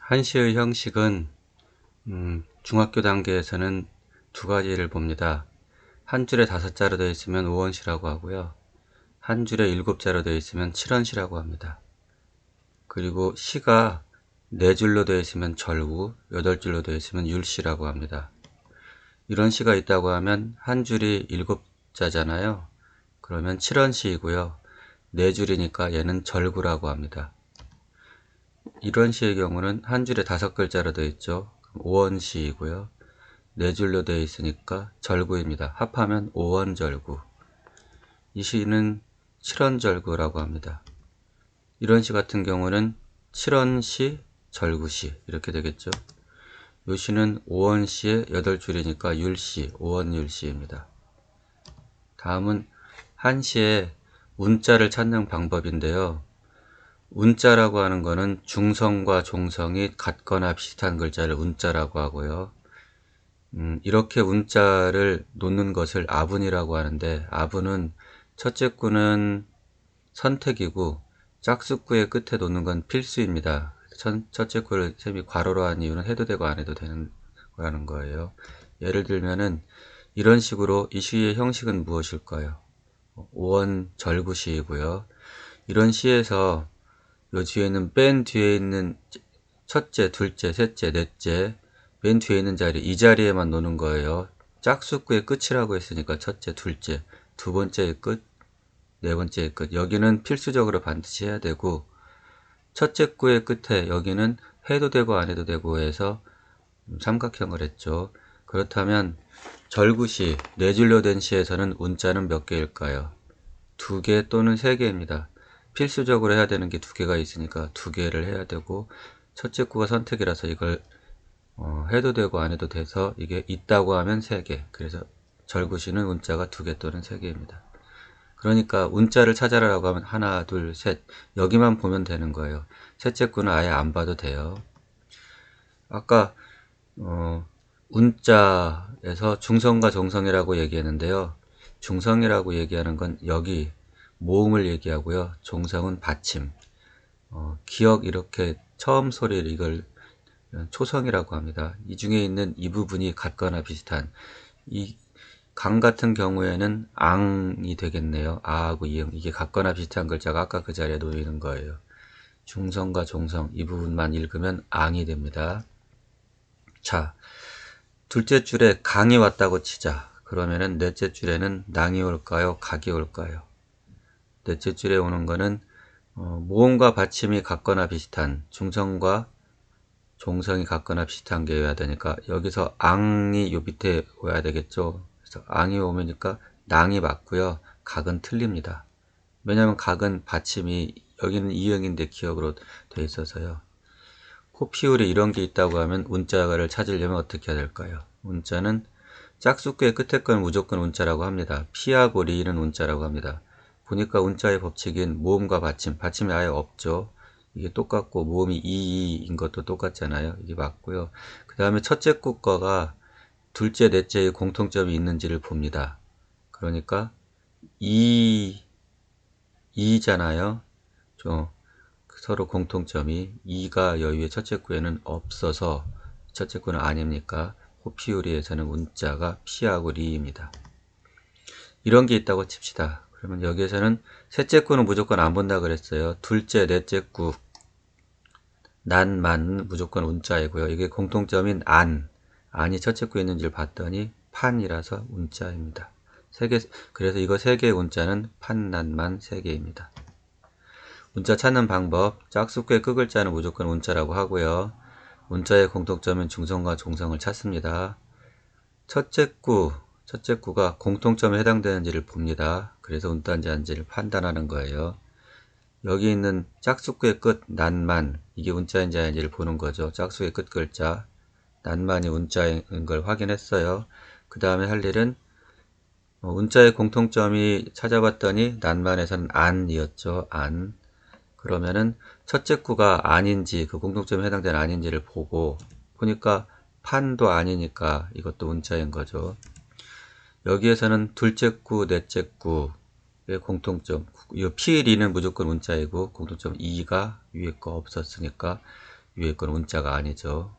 한시의 형식은 중학교 단계에서는 두 가지를 봅니다. 한 줄에 5자로 되어 있으면 5원시라고 하고요. 한 줄에 7자로 되어 있으면 7원시라고 합니다. 그리고 시가 4줄로 되어 있으면 절구, 8줄로 되어 있으면 율시라고 합니다. 이런 시가 있다고 하면 한 줄이 7자잖아요. 그러면 7원시이고요. 4줄이니까 얘는 절구라고 합니다. 이런 시의 경우는 한 줄에 5글자로 되어 있죠. 5원시이고요. 4줄로 되어 있으니까 절구입니다. 합하면 5원절구. 이 시는 7원절구라고 합니다. 이런 시 같은 경우는 7원시, 절구시 이렇게 되겠죠. 이 시는 5원시에 8줄이니까 율시, 5원율시입니다. 다음은 한시의 운자를 찾는 방법인데요. 운자라고 하는 것은 중성과 종성이 같거나 비슷한 글자를 운자라고 하고요. 이렇게 운자를 놓는 것을 아분이라고 하는데, 아분은 첫째 구는 선택이고 짝수구의 끝에 놓는 건 필수입니다. 첫째 구를 쌤이 괄호로 한 이유는 해도 되고 안 해도 되는 거라는 거예요. 예를 들면은 이런 식으로 이 시의 형식은 무엇일까요? 5원 절구시이고요. 이런 시에서 요 뒤에는 맨 뒤에 있는 첫째, 둘째, 셋째, 넷째 맨 뒤에 있는 자리, 이 자리에만 노는 거예요. 짝수구의 끝이라고 했으니까 첫째, 둘째, 두 번째의 끝, 네 번째의 끝. 여기는 필수적으로 반드시 해야 되고, 첫째 구의 끝에 여기는 해도 되고 안 해도 되고 해서 삼각형을 했죠. 그렇다면 절구시, 4줄로 된 시에서는 운자는 몇 개일까요? 2개 또는 3개입니다. 필수적으로 해야 되는 게 2개가 있으니까 2개를 해야 되고, 첫째 구가 선택이라서 이걸 해도 되고 안 해도 돼서 이게 있다고 하면 3개. 그래서 절구시는 운자가 2개 또는 3개입니다. 그러니까 운자를 찾아라라고 하면 하나, 둘, 셋 여기만 보면 되는 거예요. 셋째 구는 아예 안 봐도 돼요. 아까 운자에서 중성과 종성이라고 얘기했는데요. 중성이라고 얘기하는 건 여기 모음을 얘기하고요. 종성은 받침, 기억 이렇게 처음 소리를 이걸 초성이라고 합니다. 이 중에 있는 이 부분이 같거나 비슷한 이 강 같은 경우에는 앙이 되겠네요. 아하고 이응 이게 같거나 비슷한 글자가 아까 그 자리에 놓이는 거예요. 중성과 종성 이 부분만 읽으면 앙이 됩니다. 자, 둘째 줄에 강이 왔다고 치자. 그러면은 넷째 줄에는 낭이 올까요? 각이 올까요? 넷째 줄에 오는 거는 모음과 받침이 같거나 비슷한 중성과 종성이 같거나 비슷한 게 와야 되니까 여기서 앙이 요 밑에 와야 되겠죠. 그래서 앙이 오면니까 낭이 맞고요. 각은 틀립니다. 왜냐하면 각은 받침이 여기는 이응인데 기억으로 돼 있어서요. 코피울이 이런 게 있다고 하면 운자를 찾으려면 어떻게 해야 될까요? 운자는 짝수구의 끝에 건 무조건 운자라고 합니다. 피하고 리는 운자라고 합니다. 보니까 운자의 법칙인 모음과 받침, 받침이 아예 없죠. 이게 똑같고 모음이 이인 것도 똑같잖아요. 이게 맞고요. 그 다음에 첫째 구과가 둘째, 넷째의 공통점이 있는지를 봅니다. 그러니까 이잖아요. 서로 공통점이 2가 여유의 첫째 구에는 없어서 첫째 구는 아닙니까? 호피우리에서는 운자가 피하고 리입니다. 이런 게 있다고 칩시다. 그러면 여기에서는 셋째 구는 무조건 안 본다 그랬어요. 둘째, 넷째 구, 난, 만 무조건 운자이고요. 이게 공통점인 안이 첫째 구에 있는지를 봤더니 판이라서 운자입니다. 그래서 이거 3개의 운자는 판, 난, 만 3개입니다. 운자 찾는 방법, 짝수구의 끝글자는 무조건 운자라고 하고요. 운자의 공통점은 중성과 종성을 찾습니다. 첫째 구가 공통점에 해당되는지를 봅니다. 그래서 운자인지 아닌지를 판단하는 거예요. 여기 있는 짝수구의 끝, 난만, 이게 운자인지 아닌지를 보는 거죠. 짝수의 끝 글자, 난만이 운자인 걸 확인했어요. 그 다음에 할 일은 운자의 공통점이 찾아봤더니 난만에서는 안이었죠. 안. 그러면은 첫째 구가 아닌지 그 공통점에 해당되는 아닌지를 보니까 판도 아니니까 이것도 운자인 거죠. 여기에서는 둘째 구, 넷째 구의 공통점, 이 P, L는 무조건 운자이고 공통점 2가 위에 거 없었으니까 위에 건 운자가 아니죠.